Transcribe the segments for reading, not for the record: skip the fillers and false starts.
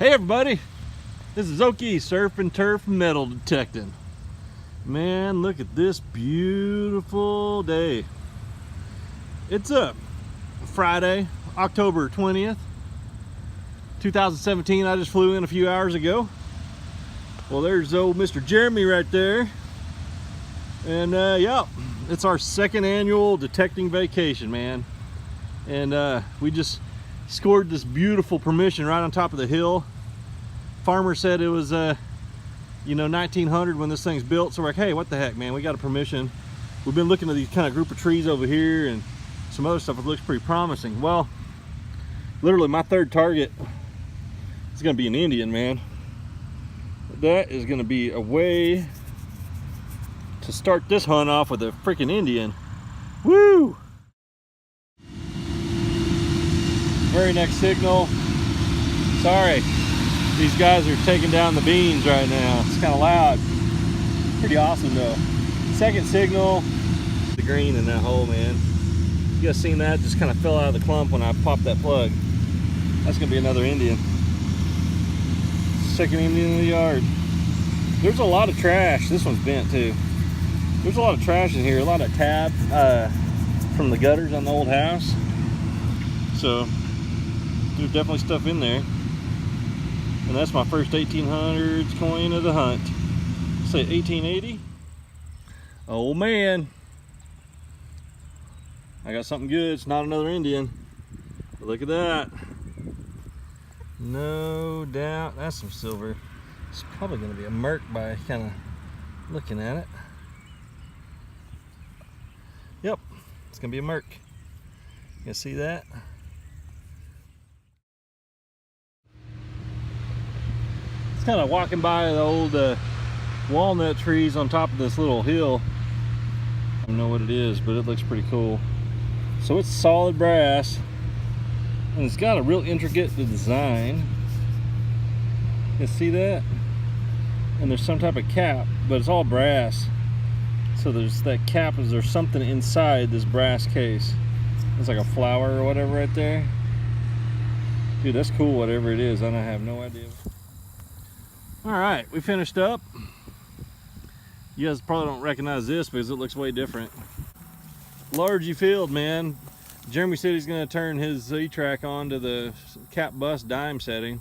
Hey everybody, this is Okie, surf and turf metal detecting. Man, look at this beautiful day. It's a Friday, October 20th, 2017. I just flew in a few hours ago. Well, there's old Mr. Jeremy right there. And yeah, it's our second annual detecting vacation, man. And we just scored this beautiful permission right on top of the hill. Farmer said it was 1900 when this thing's built, so we're like, hey, what the heck, man, we got a permission. We've been looking at these kind of group of trees over here and some other stuff that looks pretty promising. Well, literally my third target is gonna be an Indian, man. That is gonna be a way to start this hunt off with a freaking Indian. Woo! Very next signal. Sorry, these guys are taking down the beans right now. It's kind of loud. Pretty awesome though. Second signal. The green in that hole, man. You guys seen that? Just kind of fell out of the clump when I popped that plug. That's gonna be another Indian. Second Indian in the yard. There's a lot of trash. This one's bent too. There's a lot of trash in here. A lot of tab from the gutters on the old house. So there's definitely stuff in there. And that's my first 1800s coin of the hunt. Say 1880. Oh man, I got something good. It's not another Indian, but look at that. No doubt that's some silver. It's probably going to be a merc by kind of looking at it. Yep, it's going to be a merc. You see that? Kind of walking by the old walnut trees on top of this little hill. I don't know what it is, but it looks pretty cool. So it's solid brass, and it's got a real intricate design. You see that? And there's some type of cap, but it's all brass. So there's that cap. Is there something inside this brass case? It's like a flower or whatever right there. Dude, that's cool. Whatever it is, I have no idea. All right, we finished up. You guys probably don't recognize this because it looks way different. Largy field, man. Jeremy said he's gonna turn his Z-track on to the cap bus dime setting.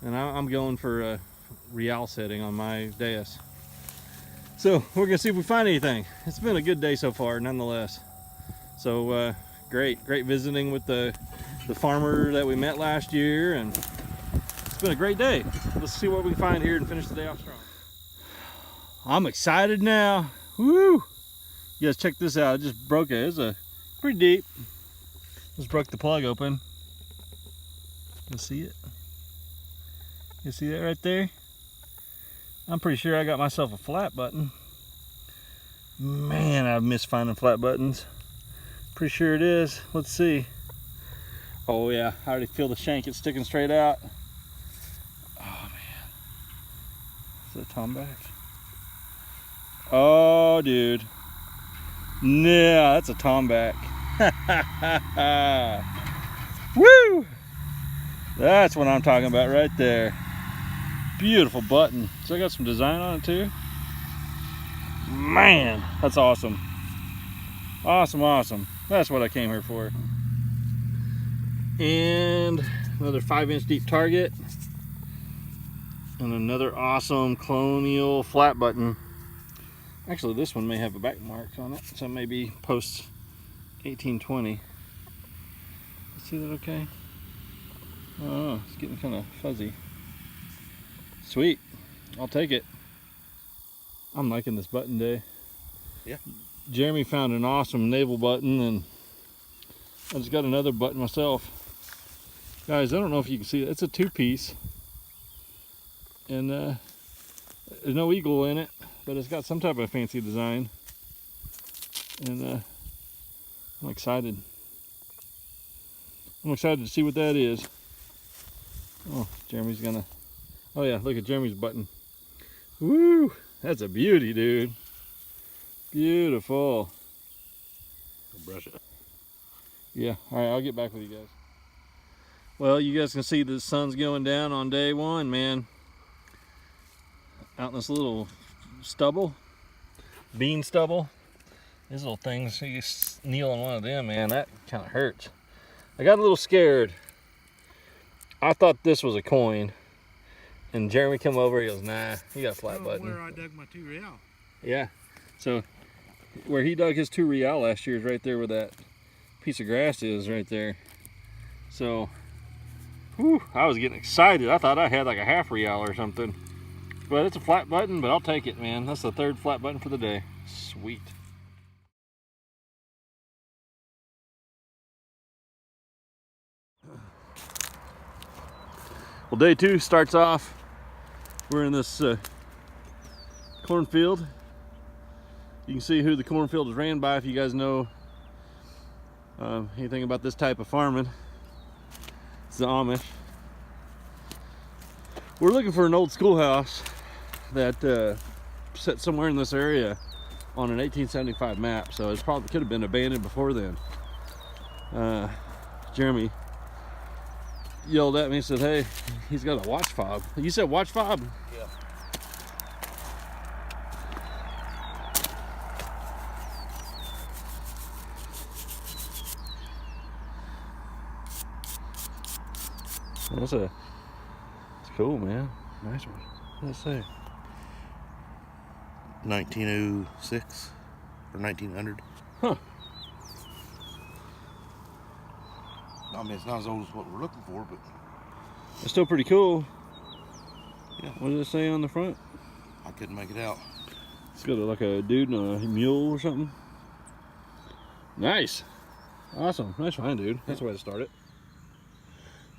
And I'm going for a real setting on my dais. So we're gonna see if we find anything. It's been a good day so far, nonetheless. So great visiting with the farmer that we met last year, and it's been a great day. Let's see what we can find here and finish the day off strong. I'm excited now. Woo! You guys check this out. I just broke it. It's a pretty deep. Just broke the plug open. You see it? You see that right there? I'm pretty sure I got myself a flat button. Man, I've missed finding flat buttons. Pretty sure it is. Let's see. Oh yeah, I already feel the shank. It's sticking straight out. Oh man. Is that a tomback? Oh dude. Yeah, that's a tomback. Woo! That's what I'm talking about right there. Beautiful button. So I got some design on it too. Man, that's awesome. Awesome. That's what I came here for. And another 5-inch deep target. And another awesome colonial flat button. Actually, this one may have a back mark on it, so maybe post 1820. See that okay? Oh, it's getting kind of fuzzy. Sweet, I'll take it. I'm liking this button day. Yeah. Jeremy found an awesome navel button, and I just got another button myself. Guys, I don't know if you can see it. It's a 2-piece, and there's no eagle in it, but it's got some type of fancy design, and I'm excited. I'm excited to see what that is. Oh, Jeremy's gonna. Oh yeah, look at Jeremy's button. Woo! That's a beauty, dude. Beautiful. I'll brush it. Yeah. All right, I'll get back with you guys. Well, you guys can see the sun's going down on day one, man. Out in this little stubble, bean stubble. These little things, you kneel on one of them, man, that kind of hurts. I got a little scared. I thought this was a coin. And Jeremy come over, he goes, nah, he got a flat button. Where I dug my 2 real. Yeah, so where he dug his 2 real last year is right there where that piece of grass is right there. So, whew, I was getting excited. I thought I had like a half real or something. But it's a flat button, but I'll take it, man. That's the 3rd flat button for the day. Sweet. Well, day 2 starts off. We're in this cornfield. You can see who the cornfield is ran by if you guys know anything about this type of farming. It's the Amish. We're looking for an old schoolhouse that set somewhere in this area on an 1875 map, so it probably could have been abandoned before then. Jeremy yelled at me and said, hey, he's got a watch fob. You said watch fob? Yeah. It's cool, man. Nice one. What does it say? 1906 or 1900. Huh. I mean, it's not as old as what we're looking for, but it's still pretty cool. Yeah. What does it say on the front? I couldn't make it out. It's got like a dude and a mule or something. Nice. Awesome. Nice find, dude. That's the way to start it.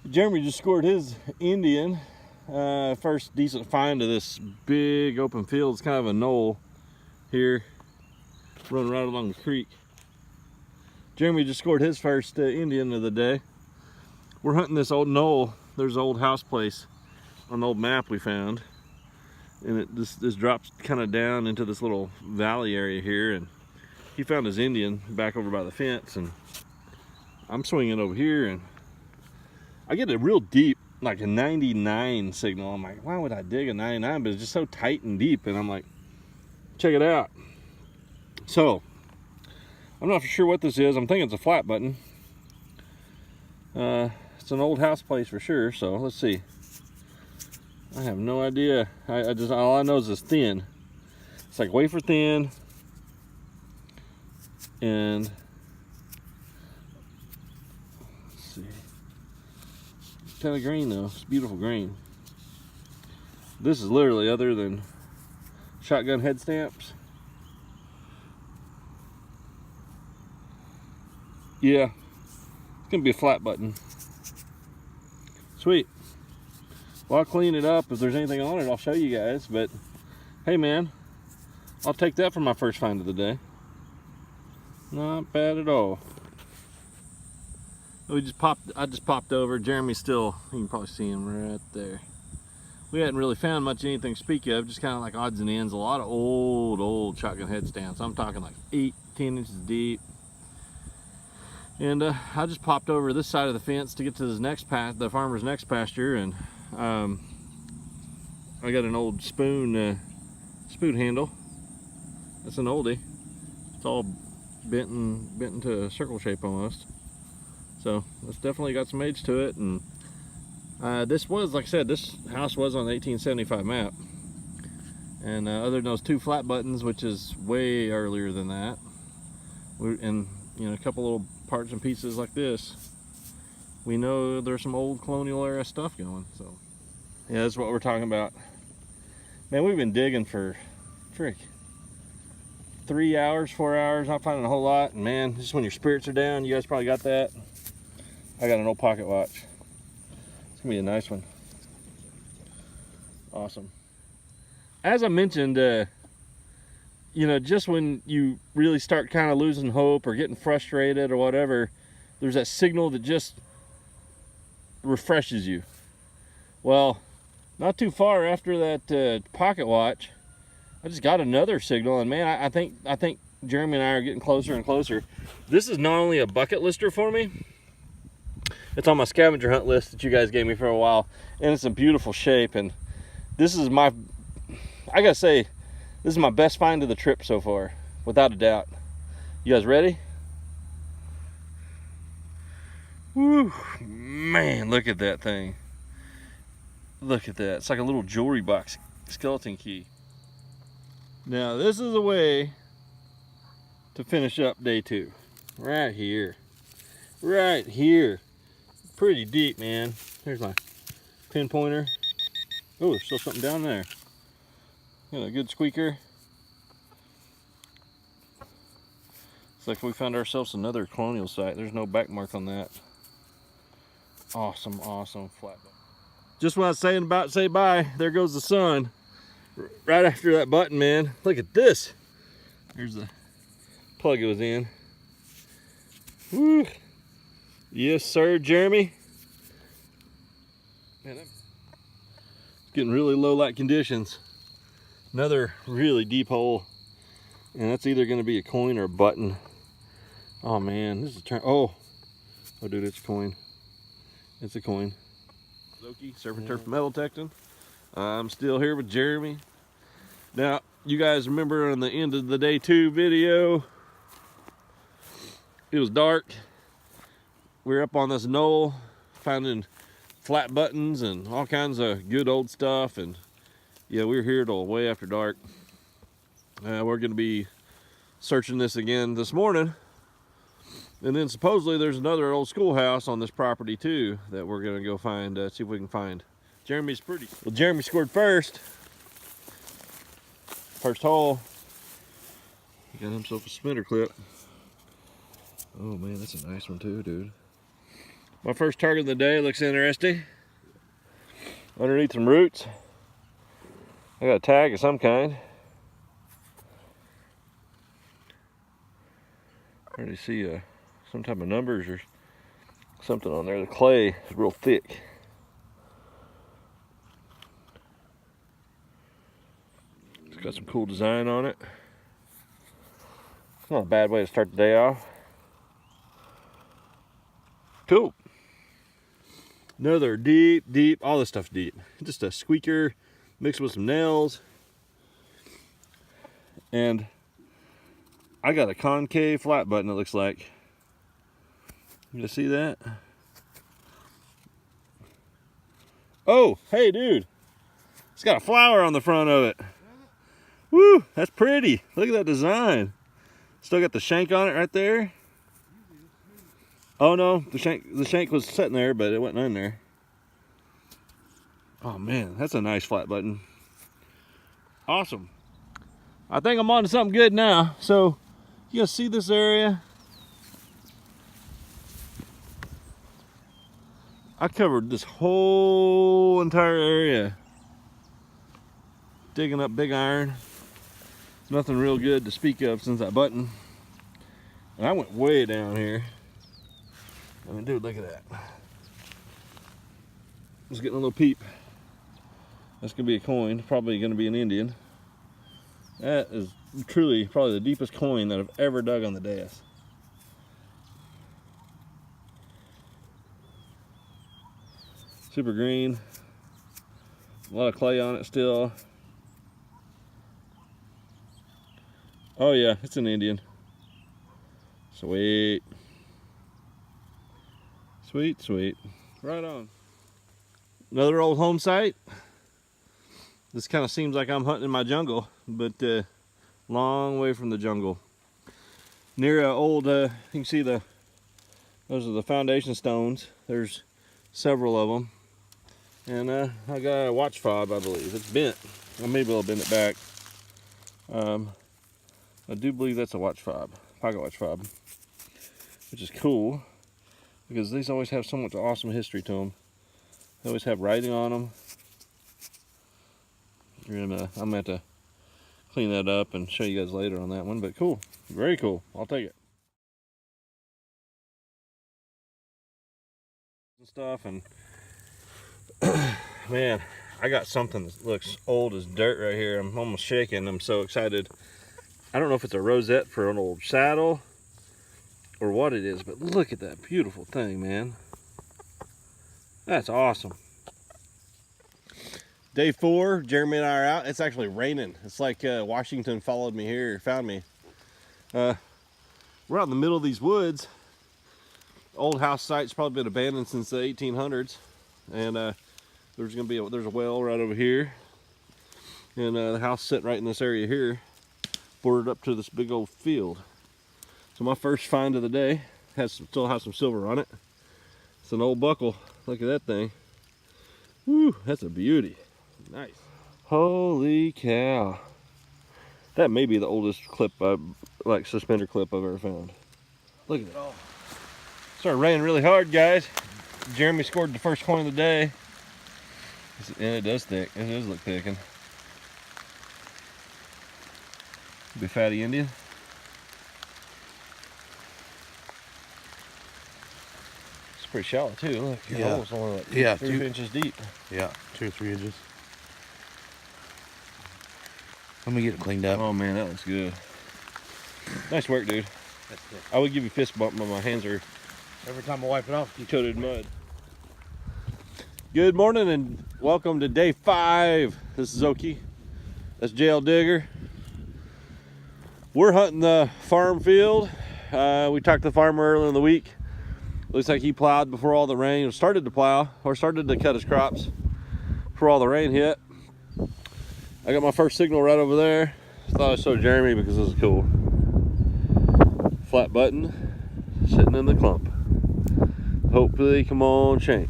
Jeremy just scored his Indian. First decent find of this big open field. It's kind of a knoll here, running right along the creek. Jeremy just scored his first Indian of the day. We're hunting this old knoll. There's an old house place on an old map we found, and this drops kind of down into this little valley area here, and he found his Indian back over by the fence, and I'm swinging over here, and I get a real deep, like a 99 signal. I'm like, why would I dig a 99? But it's just so tight and deep, and I'm like, check it out. So I'm not for sure what this is. I'm thinking it's a flat button. It's an old house place for sure, so let's see. I have no idea. I just, all I know is it's thin. It's like wafer thin, and let's see. It's kind of green though. It's beautiful green. This is literally, other than shotgun head stamps, yeah, it's gonna be a flat button. Sweet. Well, I'll clean it up. If there's anything on it, I'll show you guys. But hey, man, I'll take that for my first find of the day. Not bad at all. I just popped over. Jeremy's still, you can probably see him right there. We hadn't really found much anything to speak of, just kind of like odds and ends. A lot of old shotgun head stands. I'm talking like 8, 10 inches deep. And I just popped over this side of the fence to get to this next the farmer's next pasture, and I got an old spoon handle. That's an oldie. It's all bent into a circle shape almost. So it's definitely got some age to it. And this was, like I said, this house was on the 1875 map. And other than those 2 flat buttons, which is way earlier than that, and you know, a couple little parts and pieces like this, we know there's some old colonial era stuff going. So yeah, that's what we're talking about. Man, we've been digging for 3 hours, 4 hours, not finding a whole lot. And man, just when your spirits are down, you guys probably got that. I got an old pocket watch. It's gonna be a nice one. Awesome. As I mentioned, you know, just when you really start kind of losing hope or getting frustrated or whatever, there's that signal that just refreshes you. Well, not too far after that pocket watch, I just got another signal, and man, I think Jeremy and I are getting closer and closer. This is not only a bucket lister for me, It's on my scavenger hunt list that you guys gave me for a while, and it's in beautiful shape. And this is I gotta say, this is my best find of the trip so far, without a doubt. You guys ready? Woo, man, look at that thing. Look at that. It's like a little jewelry box skeleton key. Now this is a way to finish up day 2. Right here. Right here. Pretty deep, man. Here's my pinpointer. Oh, there's still something down there. Got a good squeaker. It's like we found ourselves another colonial site. There's no back mark on that. Awesome, awesome flat. Just when I was saying about to say bye, there goes the sun. Right after that button, man. Look at this. There's the plug it was in. Woo. Yes, sir, Jeremy. Man, it's getting really low light conditions. Another really deep hole. And that's either going to be a coin or a button. Oh, man. This is a turn. Oh, dude, it's a coin. It's a coin. Okie, surf and turf metal detecting. I'm still here with Jeremy. Now, you guys remember on the end of the day 2 video, it was dark. We were up on this knoll finding flat buttons and all kinds of good old stuff. And yeah, we were here till way after dark. We're going to be searching this again this morning. And then supposedly there's another old schoolhouse on this property too that we're gonna go find, see if we can find. Jeremy's pretty. Well, Jeremy scored first. First hole. He got himself a spinner clip. Oh man, that's a nice one too, dude. My first target of the day looks interesting. Underneath some roots. I got a tag of some kind. I already see some type of numbers or something on there. The clay is real thick. It's got some cool design on it. It's not a bad way to start the day off. Cool. Another deep, all this stuff's deep. Just a squeaker mixed with some nails. And I got a concave flat button, it looks like. You see that? Oh, hey dude. It's got a flower on the front of it. Woo, that's pretty. Look at that design. Still got the shank on it right there. Oh no, the shank was sitting there, but it wasn't in there. Oh man, that's a nice flat button. Awesome. I think I'm on to something good now. So, you guys see this area? I covered this whole entire area. Digging up big iron. Nothing real good to speak of since that button. And I went way down here. I mean, dude, look at that. Just getting a little peep. That's gonna be a coin, probably gonna be an Indian. That is truly probably the deepest coin that I've ever dug on the desk. Super green. A lot of clay on it still. Oh yeah, it's an Indian. Sweet. Sweet, sweet. Right on. Another old home site. This kind of seems like I'm hunting in my jungle, but long way from the jungle. Near a old, you can see those are the foundation stones. There's several of them. And I got a watch fob, I believe. It's bent. I may be able to bend it back. I do believe that's a watch fob, pocket watch fob, which is cool because these always have so much awesome history to them. They always have writing on them. I'm gonna have to clean that up and show you guys later on that one, but cool, very cool. I'll take it. Stuff and man, I got something that looks old as dirt right here. I'm almost shaking. I'm so excited. I don't know if it's a rosette for an old saddle or what it is, but look at that beautiful thing, man. That's awesome. Day 4, Jeremy and I are out. It's actually raining. It's like Washington followed me here, found me. We're out in the middle of these woods. Old house site's probably been abandoned since the 1800s. And there's a well right over here. And the house sitting right in this area here, bordered up to this big old field. So my first find of the day still has some silver on it. It's an old buckle. Look at that thing. Woo, that's a beauty. Nice. Holy cow. That may be the oldest clip, like suspender clip I've ever found. Look at that. Started raining really hard, guys. Jeremy scored the first coin of the day. And it does thick. It does look thickened. Be fatty Indian. It's pretty shallow too. Look, your hole's only like 3 inches deep. Yeah, 2 or 3 inches. Let me get it cleaned up. Oh man, that looks good. Nice work, dude. That's good. I would give you a fist bump, but my hands are Every time I wipe it off, coated in mud. Good morning and welcome to day 5. This is Okie. That's JL Digger. We're hunting the farm field. We talked to the farmer earlier in the week. Looks like he plowed before all the rain, started to plow, or started to cut his crops before all the rain hit. I got my first signal right over there. Thought I'd show Jeremy because this is cool. Flat button, sitting in the clump. Hopefully, come on, shank.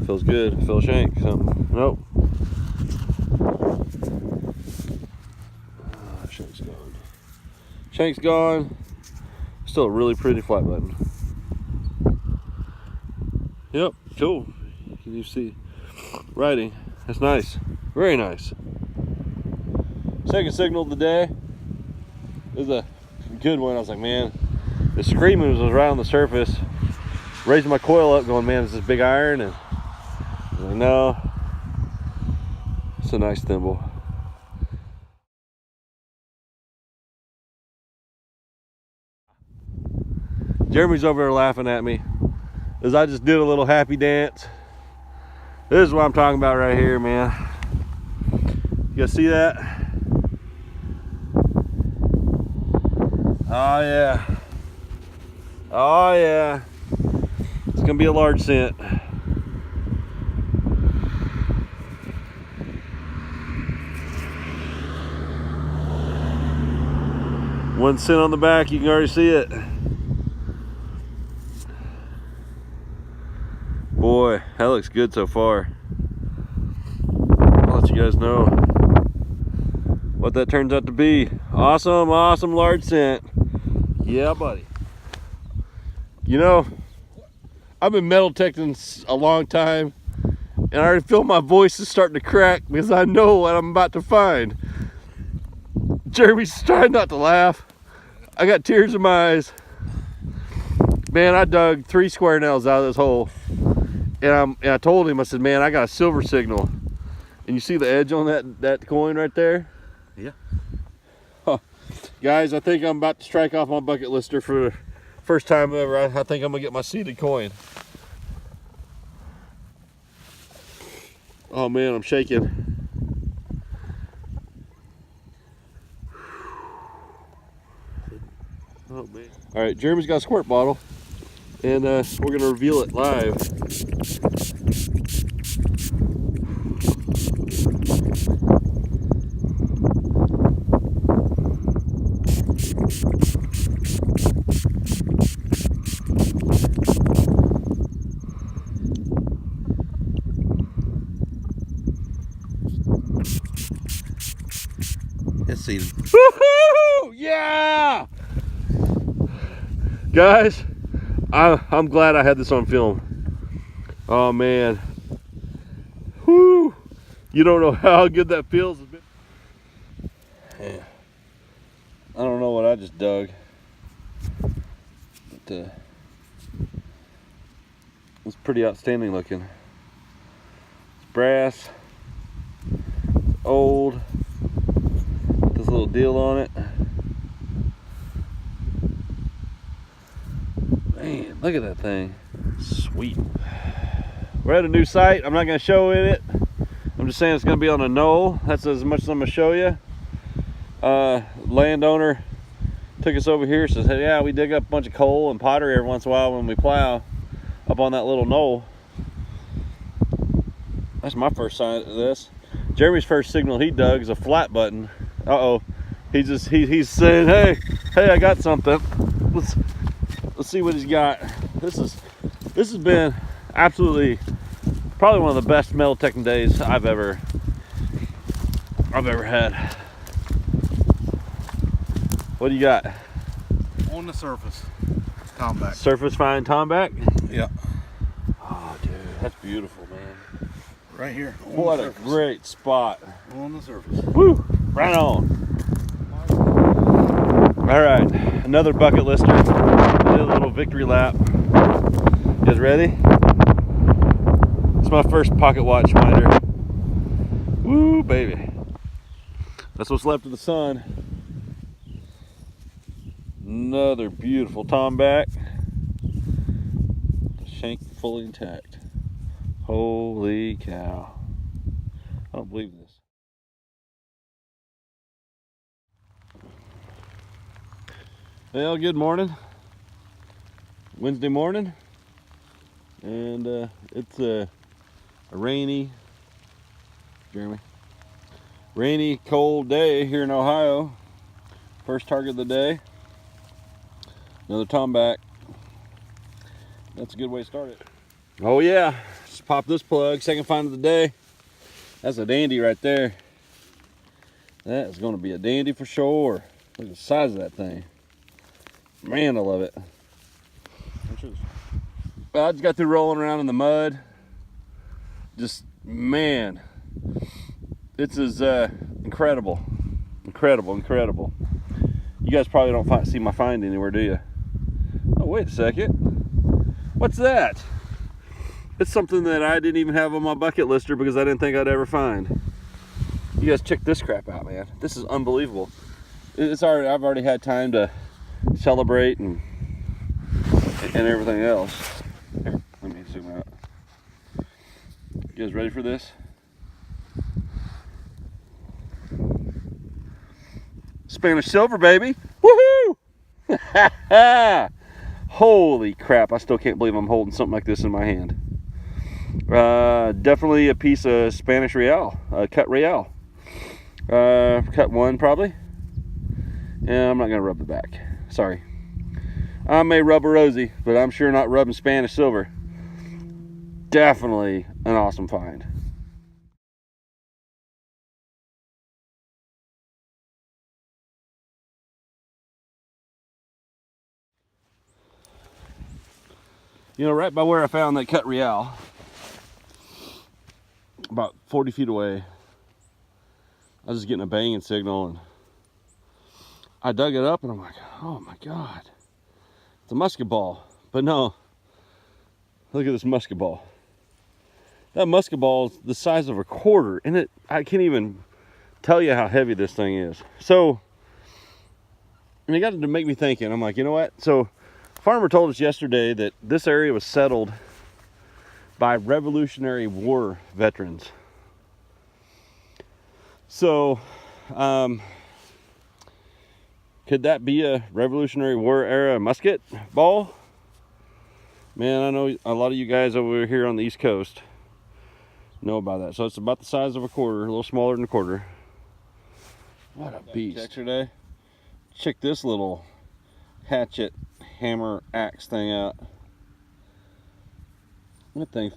Feels good, feel shank, something. Nope. Shank's gone. Shank's gone. Still a really pretty flat button. Yep, cool. Can you see writing? That's nice. Very nice. Second signal of the day. It was a good one. I was like, man, the screaming was around the surface. Raising my coil up, going, man, is this big iron? And I was like, no. It's a nice thimble. Jeremy's over there laughing at me as I just did a little happy dance. This is what I'm talking about right here, man. You guys see that? Oh yeah. Oh yeah. It's gonna be a large scent. One scent on the back, you can already see it. Boy, that looks good so far. I'll let you guys know what that turns out to be. Awesome, awesome large scent. Yeah, buddy. You know, I've been metal detecting a long time, and I already feel my voice is starting to crack because I know what I'm about to find. Jeremy's trying not to laugh. I got tears in my eyes. Man, I dug 3 square nails out of this hole. And I told him, I said, man, I got a silver signal. And you see the edge on that coin right there? Yeah. Huh. Guys, I think I'm about to strike off my bucket lister for the first time ever. I think I'm going to get my seeded coin. Oh, man, I'm shaking. Oh, man. All right, Jeremy's got a squirt bottle. And we're going to reveal it live. Let's see. Woohoo! Yeah! Guys, I'm glad I had this on film. Oh man. Whoo! You don't know how good that feels. Yeah. I don't know what I just dug. But it's pretty outstanding looking. It's brass. It's old. This little deal on it. Man, look at that thing. Sweet. We're at a new site. I'm not going to show it. I'm just saying it's going to be on a knoll. That's as much as I'm going to show you. Landowner took us over here, says, hey, yeah, we dig up a bunch of coal and pottery every once in a while when we plow up on that little knoll. That's my first sign of this. Jeremy's first signal he dug is a flat button. Uh-oh. He's saying, hey, I got something. Let's see what he's got. This has been absolutely probably one of the best metal detecting days I've ever had. What do you got? On the surface, tomback. Surface fine tomback? Yeah. Oh, dude, that's beautiful, man. Right here. What a great spot. On the surface. Woo! Right on. All right, another bucket lister. Did a little victory lap. You guys ready? It's my first pocket watch finder. Woo, baby. That's what's left of the sun. Another beautiful tomback. The shank fully intact. Holy cow. I don't believe this. Well, good morning. Wednesday morning. And it's a rainy, Jeremy, rainy, cold day here in Ohio. First target of the day. Another tomback. That's a good way to start it. Oh yeah, just pop this plug. Second find of the day. That's a dandy right there. That is going to be a dandy for sure. Look at the size of that thing. Man, I love it. I just got through rolling around in the mud. Just, man, this is incredible. Incredible. You guys probably don't see my find anywhere, do you? Oh, wait a second. What's that? It's something that I didn't even have on my bucket lister because I didn't think I'd ever find. You guys check this crap out, man. This is unbelievable. I've already had time to celebrate and everything else. Here, let me zoom out. You guys ready for this? Spanish silver, baby. Woohoo! Holy crap, I still can't believe I'm holding something like this in my hand. Definitely a piece of Spanish real, cut real. Cut one probably. Yeah, I'm not gonna rub the back. Sorry. I may rub a rosy, but I'm sure not rubbing Spanish silver. Definitely an awesome find. You know, right by where I found that cut real, about 40 feet away, I was just getting a banging signal, and I dug it up, and I'm like, oh my God, it's a musket ball. But no, look at this musket ball. That musket ball is the size of a quarter, and I can't even tell you how heavy this thing is. So, and it got to make me thinking. I'm like, you know what? So, farmer told us yesterday that this area was settled by Revolutionary War veterans. So, could that be a Revolutionary War era musket ball? Man, I know a lot of you guys over here on the East Coast know about that. So it's about the size of a quarter, a little smaller than a quarter. What a beast. Yesterday, check this little hatchet hammer axe thing out. That thing,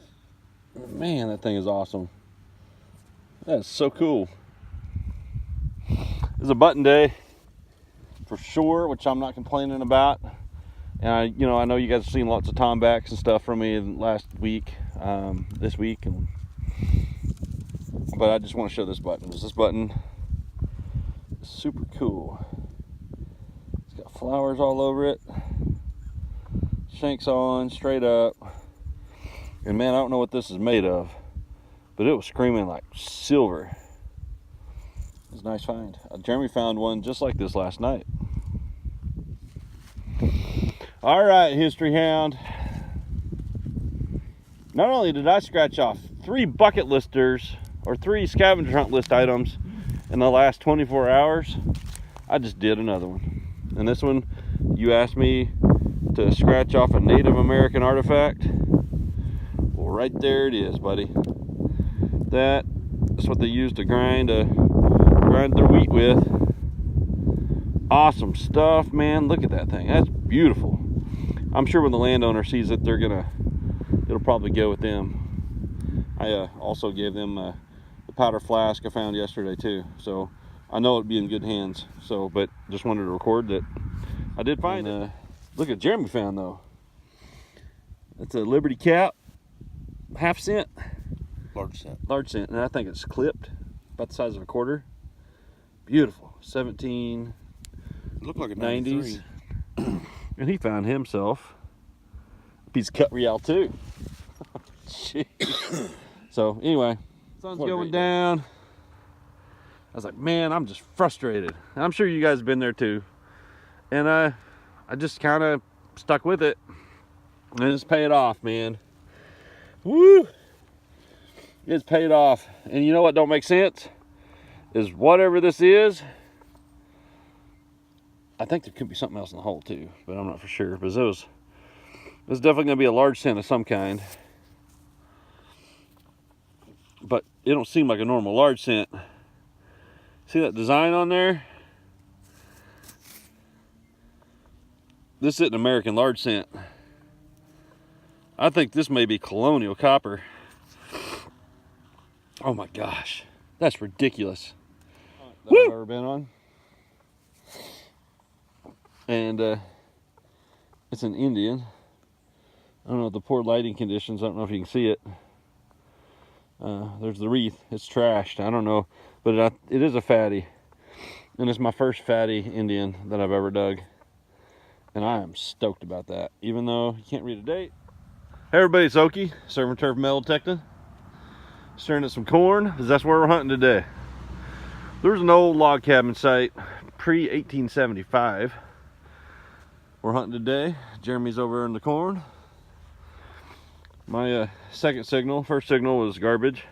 man, that thing is awesome. That's so cool. It's a button day for sure, which I'm not complaining about. And I know you guys have seen lots of tombacks and stuff from me last week, this week, but I just want to show this button. This button is super cool. It's got flowers all over it. Shanks on, straight up. And man, I don't know what this is made of, but it was screaming like silver. It's a nice find. Jeremy found one just like this last night. All right, History Hound. Not only did I scratch off 3 bucket listers or 3 scavenger hunt list items in the last 24 hours, I just did another one. And this one, you asked me to scratch off a Native American artifact. Well, right there it is, buddy. That's what they used to grind their wheat with. Awesome stuff, man. Look at that thing. That's beautiful. I'm sure when the landowner sees it, it'll probably go with them. I also gave them the powder flask I found yesterday too, so I know it'd be in good hands. So, but just wanted to record that I did find it. Look at Jeremy found though. That's a Liberty cap, ½ cent. Large cent. Large cent, and I think it's clipped, about the size of a quarter. Beautiful. 17. It looked like a 90s. 93. And he found himself a piece of cut real too. Jeez. So anyway, sun's going down. I was like, man, I'm just frustrated. I'm sure you guys have been there too. And I just kind of stuck with it. And it's paid off, man. Woo! It's paid off. And you know what don't make sense? Is whatever this is, I think there could be something else in the hole too, but I'm not for sure. But this is definitely going to be a large cent of some kind. But it don't seem like a normal large cent. See that design on there? This isn't American large cent. I think this may be colonial copper. Oh my gosh, that's ridiculous. That I've ever been on. And it's an Indian. I don't know, the poor lighting conditions, I don't know if you can see it. There's the wreath, it's trashed, I don't know, but it is a fatty. And it's my first fatty Indian that I've ever dug. And I am stoked about that, even though you can't read a date. Hey everybody, it's Okie, Surf and Turf metal detecting. Stirring at some corn, because that's where we're hunting today. There's an old log cabin site, pre-1875. We're hunting today. Jeremy's over in the corn. My second signal, first signal was garbage.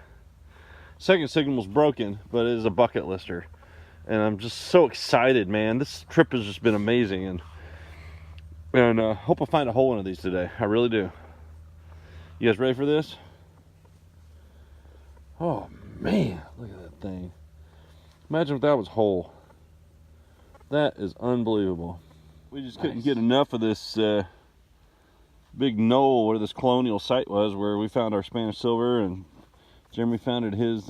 Second signal was broken, but it is a bucket lister. And I'm just so excited, man. This trip has just been amazing. And hope I find a hole in one of these today. I really do. You guys ready for this? Oh man, look at that thing. Imagine if that was whole. That is unbelievable. We just couldn't get enough of this big knoll where this colonial site was, where we found our Spanish silver, and Jeremy found his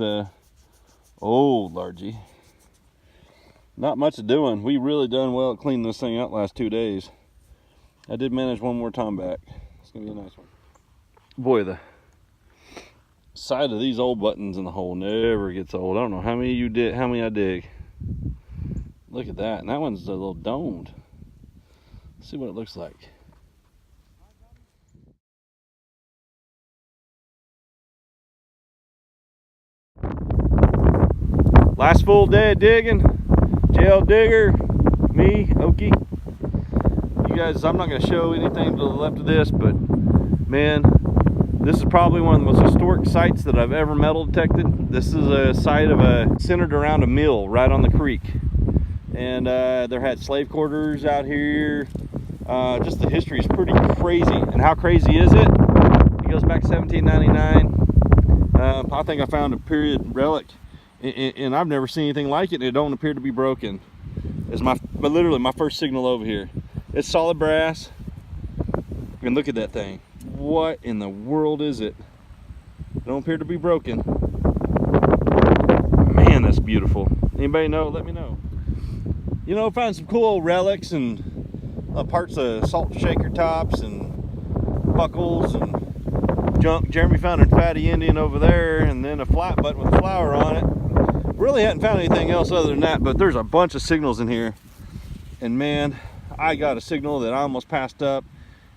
old largie. Not much of doing. We really done well at cleaning this thing out last 2 days. I did manage one more time back. It's gonna be a nice one. Boy, the side of these old buttons in the hole never gets old. I don't know how many you did, how many I dig. Look at that, and that one's a little domed. Let's see what it looks like. Last full day of digging. JL Digger, me, Okie. You guys, I'm not going to show anything to the left of this, but man, this is probably one of the most historic sites that I've ever metal detected. This is a site centered around a mill right on the creek. And there had slave quarters out here. Just the history is pretty crazy. And how crazy is it? It goes back to 1799. I think I found a period relic, and I've never seen anything like it, and it don't appear to be broken. It's literally my first signal over here. It's solid brass. And look at that thing. What in the world is it? It don't appear to be broken. Man, that's beautiful. Anybody know? Let me know. You know, found some cool old relics and parts of salt shaker tops and buckles and junk. Jeremy found a fatty Indian over there, and then a flat button with a flower on it. Really hadn't found anything else other than that, but there's a bunch of signals in here. And man, I got a signal that I almost passed up.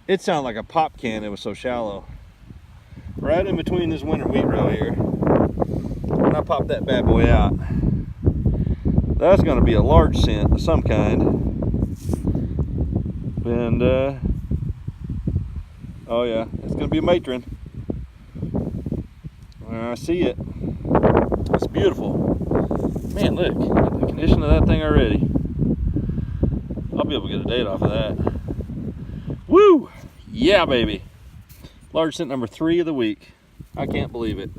It sounded like a pop can, it was so shallow. Right in between this winter wheat row here. And I popped that bad boy out. That's gonna be a large scent of some kind. And oh yeah, it's gonna be a matron. I see it. It's beautiful. Man, look at the condition of that thing already. I'll be able to get a date off of that. Woo! Yeah, baby. Large scent number 3 of the week. I can't believe it.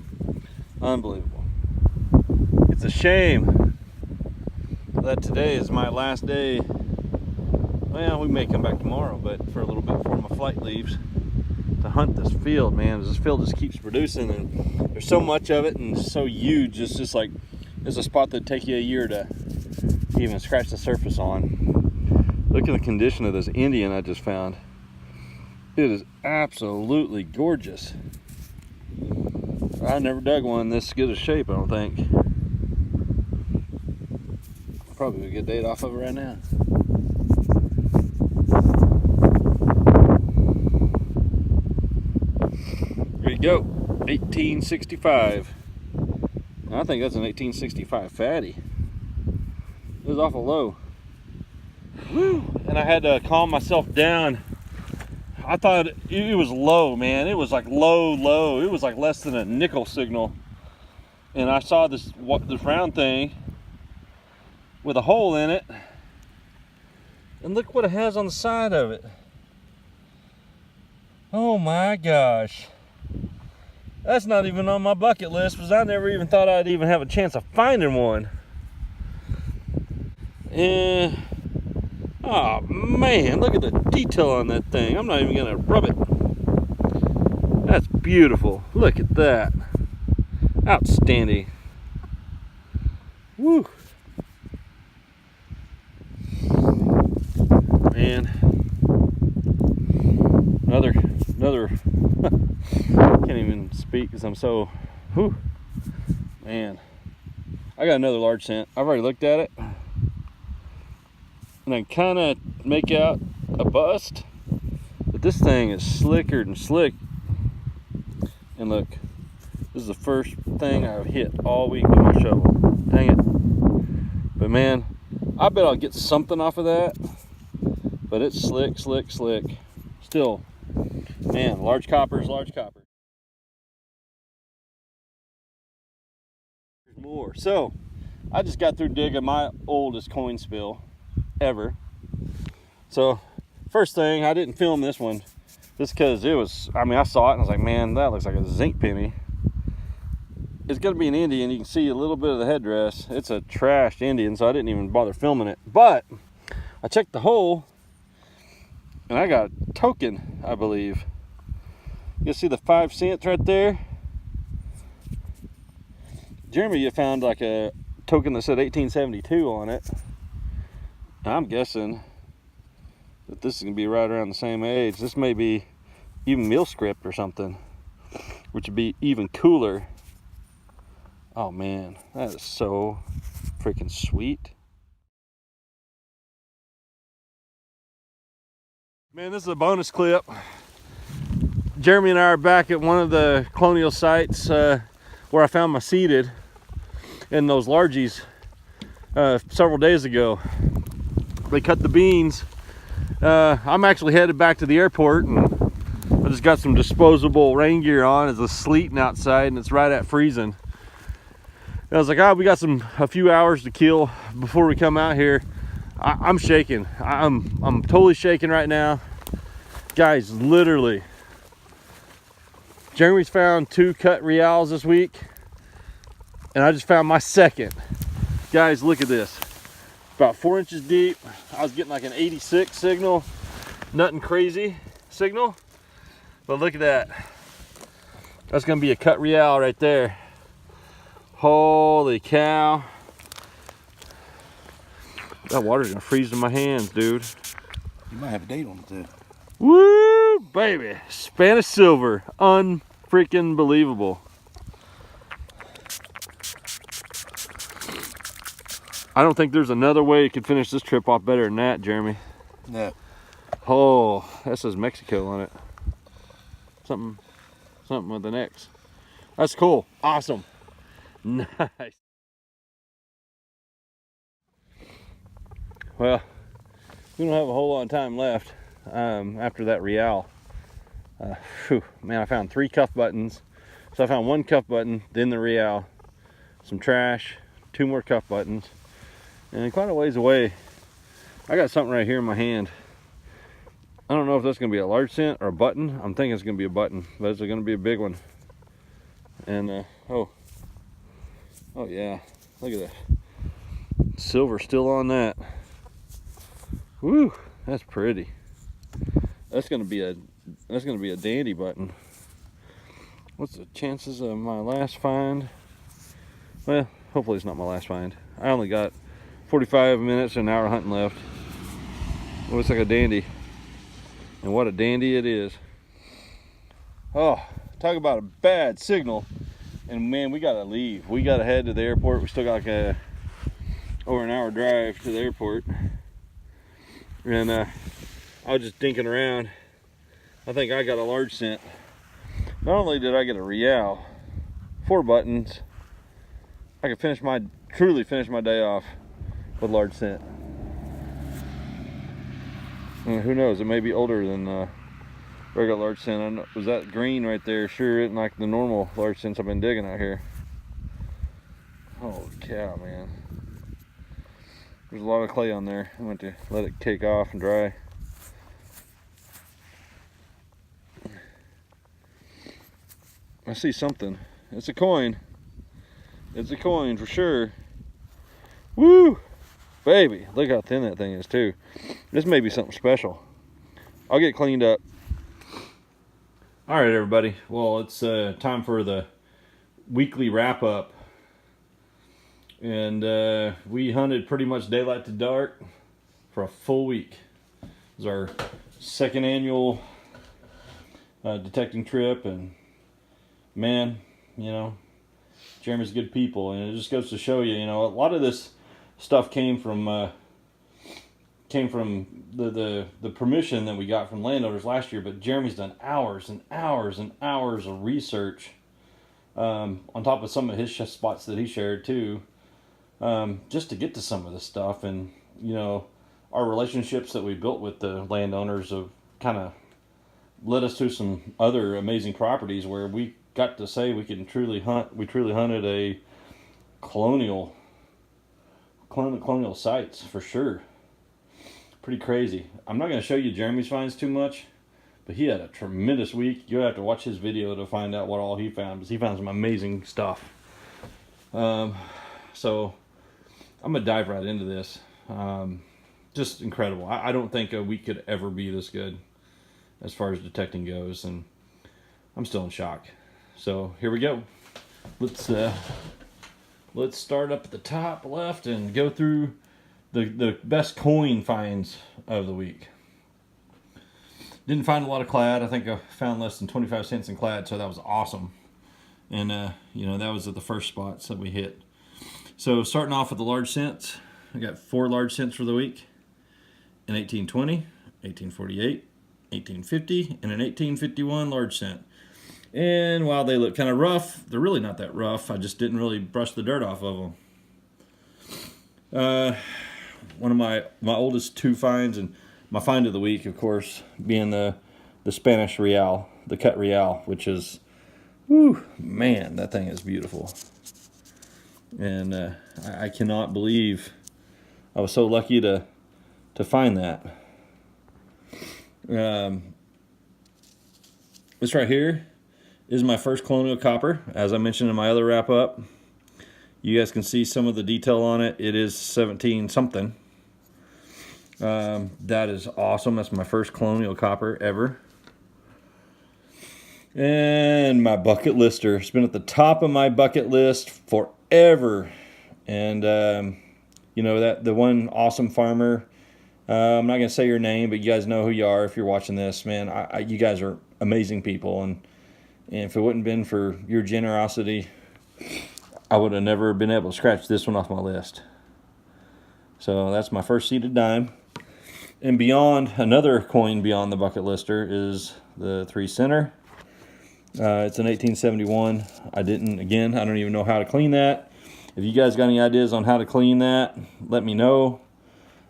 Unbelievable. It's a shame that today is my last day. Well, we may come back tomorrow, but for a little bit before my flight leaves, to hunt this field, man. This field just keeps producing, and there's so much of it and so huge. It's just like, it's a spot that'd take you a year to even scratch the surface on. Look at the condition of this Indian I just found. It is absolutely gorgeous. I never dug one this good a shape, I don't think. Probably a good date off of it right now. There you go, 1865. I think that's an 1865 fatty. It was awful low. Woo! And I had to calm myself down. I thought it was low, man. It was like low. It was like less than a nickel signal. And I saw this round thing with a hole in it. And look what it has on the side of it. Oh my gosh. That's not even on my bucket list, because I never even thought I'd even have a chance of finding one. And oh man, look at the detail on that thing. I'm not even gonna rub it. That's beautiful. Look at that. Outstanding. Woo. Man. Another can't even speak because I'm so whew. Man. I got another large scent. I've already looked at it. And I kind of make out a bust, but this thing is slicker than slick. And look, this is the first thing I've hit all week with my shovel. Dang it. But man, I bet I'll get something off of that. But it's slick. Still, man, large coppers. There's more. So, I just got through digging my oldest coin spill ever. So first thing, I didn't film this one just because it was, I mean, I saw it and I was like, man, that looks like a zinc penny. It's gonna be an Indian. You can see a little bit of the headdress. It's a trashed Indian, so I didn't even bother filming it. But I checked the hole and I got a token, I believe. You see the 5 cents right there? Jeremy, you found like a token that said 1872 on it. I'm guessing that this is going to be right around the same age. This may be even meal script or something, which would be even cooler. Oh man, that is so freaking sweet. Man, this is a bonus clip. Jeremy and I are back at one of the colonial sites where I found my seeded in those largies several days ago. They cut the beans. I'm actually headed back to the airport, and I just got some disposable rain gear on. It's sleeting outside and it's right at freezing. And I was like, we got a few hours to kill before we come out here. I'm shaking. I'm totally shaking right now. Guys, literally. Jeremy's found 2 cut reals this week, and I just found my second. Guys, look at this. About 4 inches deep. I was getting like an 86 signal, nothing crazy signal, but look at that. That's gonna be a cut real right there. Holy cow. That water's gonna freeze in my hands, dude. You might have a date on it too. Woo, baby. Spanish silver. Unfreaking believable. I don't think there's another way you could finish this trip off better than that, Jeremy. No. Oh, that says Mexico on it. Something with an X. That's cool. Awesome. Nice. Well, we don't have a whole lot of time left after that real. Man, I found 3 cuff buttons, So I found one cuff button, then the real, some trash, 2 more cuff buttons, and quite a ways away, I got something right here in my hand. I don't know if that's going to be a large cent or a button. I'm thinking it's going to be a button, but it's going to be a big one. And oh yeah, look at that. Silver still on that. Woo, that's pretty. That's going to be a dandy button. What's the chances of my last find? Well, hopefully it's not my last find. I only got 45 minutes and an hour hunting left. It looks like a dandy. And what a dandy it is. Oh, talk about a bad signal. And man, we gotta leave. We gotta head to the airport. We still got like over an hour drive to the airport. And I was just dinking around. I think I got a large scent. Not only did I get a real, 4 buttons, I could truly finish my day off with large scent. And who knows, it may be older than regular large scent. I know, was that green right there? Sure isn't like the normal large scents I've been digging out here. Holy cow, man. There's a lot of clay on there. I went to let it cake off and dry. I see something. It's a coin. It's a coin for sure. Woo! Baby, look how thin that thing is too. This may be something special. I'll get cleaned up. All right, everybody. Well, it's time for the weekly wrap up. And we hunted pretty much daylight to dark for a full week. It was our 2nd annual detecting trip, and man, you know, Jeremy's good people, and it just goes to show you, you know, a lot of this stuff came from the permission that we got from landowners last year, but Jeremy's done hours and hours and hours of research on top of some of his spots that he shared too, just to get to some of this stuff. And you know, our relationships that we built with the landowners have kind of led us to some other amazing properties where we got to say we can truly hunt. We truly hunted a colonial sites for sure. Pretty crazy. I'm not going to show you Jeremy's finds too much, but he had a tremendous week. You'll have to watch his video to find out what all he found, because he found some amazing stuff. So I'm going to dive right into this. Just incredible. I don't think a week could ever be this good as far as detecting goes, and I'm still in shock. So here we go. Let's start up at the top left and go through the best coin finds of the week. Didn't find a lot of clad. I think I found less than 25 cents in clad, so that was awesome. And you know, that was at the first spots that we hit. So starting off with the large cents, I got 4 large cents for the week. An 1820, 1848, 1850, and an 1851 large cent. And while they look kind of rough, they're really not that rough. I just didn't really brush the dirt off of them. One of my oldest 2 finds, and my find of the week, of course, being the Spanish real, the cut real, which is, whoo, man, that thing is beautiful. And I cannot believe I was so lucky to find that. This right here is my first colonial copper. As I mentioned in my other wrap up, you guys can see some of the detail on it. It is 17 something. That is awesome. That's my first colonial copper ever. And my bucket lister. It's been at the top of my bucket list forever. And you know, that the one awesome farmer, I'm not gonna say your name, but you guys know who you are if you're watching this, man. You guys are amazing people, and if it wouldn't been for your generosity, I would have never been able to scratch this one off my list. So that's my first seeded dime. And beyond, another coin beyond the bucket lister is the 3 center. It's an 1871. I don't even know how to clean that. If you guys got any ideas on how to clean that, let me know.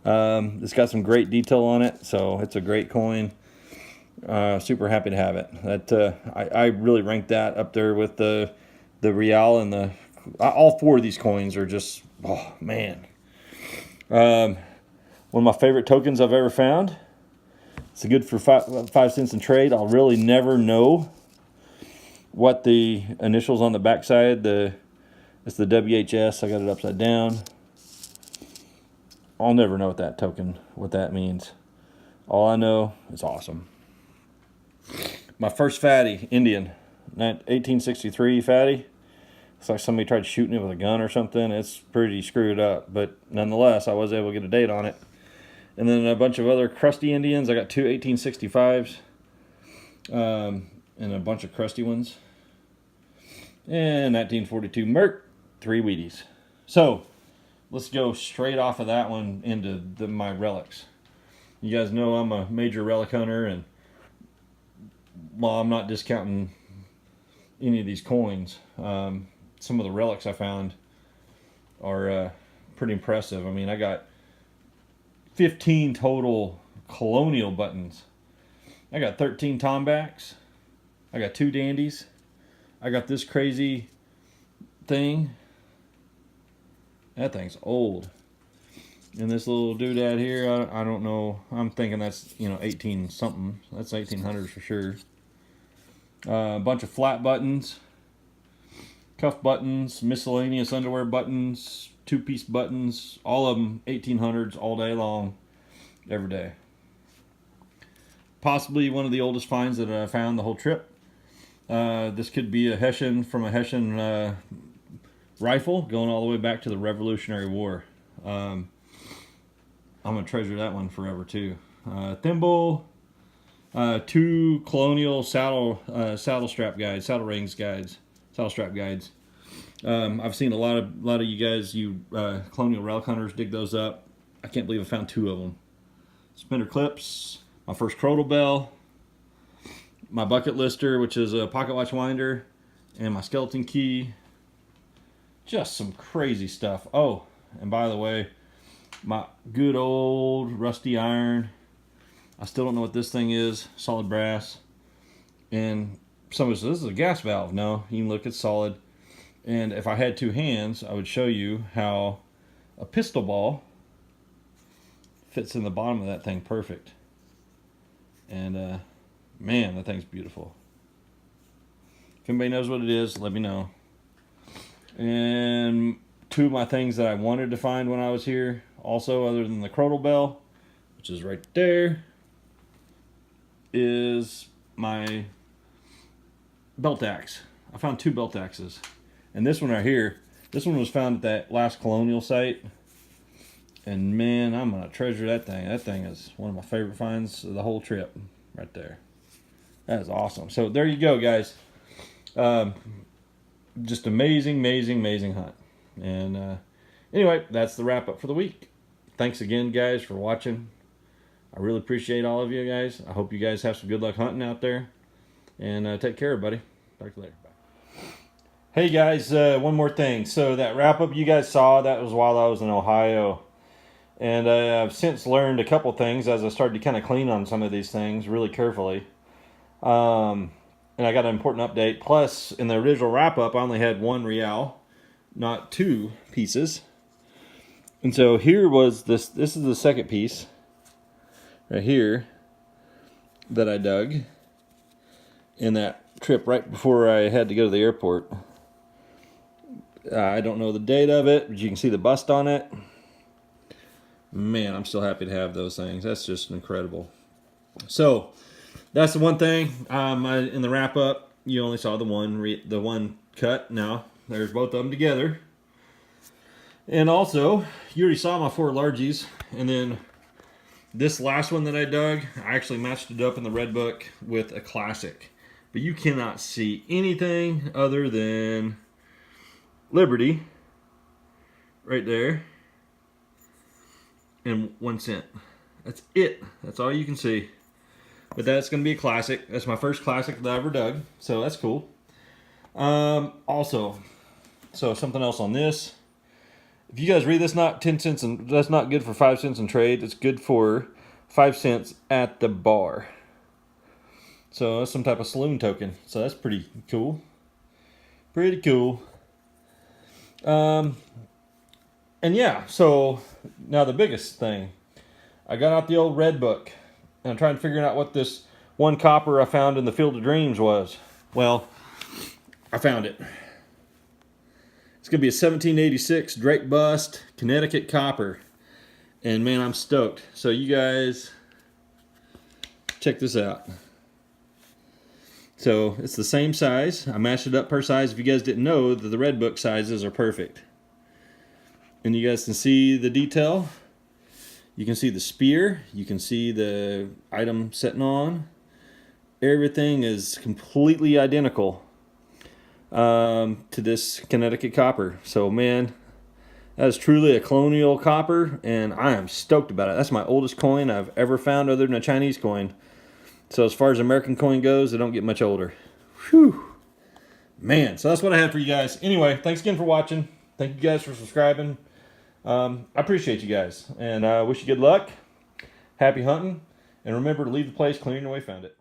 It's got some great detail on it, so it's a great coin. Super happy to have it. That I really rank that up there with the real and the all four of these coins are just, oh man. One of my favorite tokens I've ever found. It's good for 5 cents in trade. I'll really never know what the initials on the backside. It's the WHS. I got it upside down. I'll never know what that means. All I know, it's awesome. My first fatty, Indian, 1863 fatty. It's like somebody tried shooting it with a gun or something. It's pretty screwed up, but nonetheless, I was able to get a date on it. And then a bunch of other crusty Indians. I got two 1865s and a bunch of crusty ones. And 1942 Merc, 3 Wheaties. So let's go straight off of that one into my relics. You guys know I'm a major relic hunter, and while I'm not discounting any of these coins, some of the relics I found are pretty impressive. I mean, I got 15 total colonial buttons. I got 13 tombacks. I got 2 dandies. I got this crazy thing. That thing's old. And this little doodad here, I don't know. I'm thinking that's, 18 something. That's 1800s for sure. A bunch of flat buttons, cuff buttons, miscellaneous underwear buttons, 2-piece buttons, all of them 1800s all day long, every day. Possibly one of the oldest finds that I found the whole trip. This could be a Hessian from a Hessian rifle going all the way back to the Revolutionary War. I'm going to treasure that one forever too. Thimble, 2 colonial saddle strap guides, saddle rings guides, saddle strap guides. I've seen a lot of you guys, colonial relic hunters, dig those up. I can't believe I found 2 of them. Spinner clips, my first Crotal bell, my bucket lister, which is a pocket watch winder, and my skeleton key. Just some crazy stuff. Oh, and by the way, my good old rusty iron. I still don't know what this thing is. Solid brass. And somebody says, this is a gas valve. No, you can look, it's solid. And if I had 2 hands, I would show you how a pistol ball fits in the bottom of that thing perfect. And man, that thing's beautiful. If anybody knows what it is, let me know. And 2 of my things that I wanted to find when I was here, also other than the Crotal bell, which is right there, is my belt axe. I found 2 belt axes. And this one right here, this one was found at that last colonial site. And man, I'm going to treasure that thing. That thing is one of my favorite finds of the whole trip right there. That is awesome. So there you go, guys. Just amazing hunt. And anyway, that's the wrap up for the week. Thanks again, guys, for watching. I really appreciate all of you guys. I hope you guys have some good luck hunting out there. And take care, everybody. Talk to you later. Bye. Hey, guys, one more thing. So that wrap up you guys saw, that was while I was in Ohio. And I've since learned a couple things as I started to kind of clean on some of these things really carefully. And I got an important update. Plus, in the original wrap-up, I only had 1 real, not 2 pieces. And so here was this. This is the second piece right here that I dug in that trip right before I had to go to the airport. I don't know the date of it, but you can see the bust on it. Man, I'm still happy to have those things. That's just incredible. So that's the one thing. In the wrap up, you only saw the one cut. Now there's both of them together. And also, you already saw my 4 largies. And then this last one that I dug, I actually matched it up in the red book with a classic. But you cannot see anything other than Liberty right there. And 1 cent. That's it. That's all you can see. But that's going to be a classic. That's my first classic that I ever dug. So that's cool. Also, so something else on this. If you guys read this, not 10 cents, and that's not good for 5 cents in trade. It's good for 5 cents at the bar. So that's some type of saloon token. So that's pretty cool. Pretty cool. And yeah, so now the biggest thing. I got out the old red book. And I'm trying to figure out what this one copper I found in the Field of Dreams was. Well, I found it. It's going to be a 1786 Drake bust Connecticut copper. And man, I'm stoked. So you guys, check this out. So it's the same size. I matched it up per size. If you guys didn't know, that the red book sizes are perfect. And you guys can see the detail. You can see the spear. You can see the item sitting on. Everything is completely identical to this Connecticut copper. So man, that is truly a colonial copper, and I am stoked about it. That's my oldest coin I've ever found other than a Chinese coin. So as far as American coin goes, they don't get much older. Whew. Man, so that's what I had for you guys. Anyway, thanks again for watching. Thank you guys for subscribing. I appreciate you guys, and I wish you good luck. Happy hunting, and remember to leave the place cleaner than the way you found it.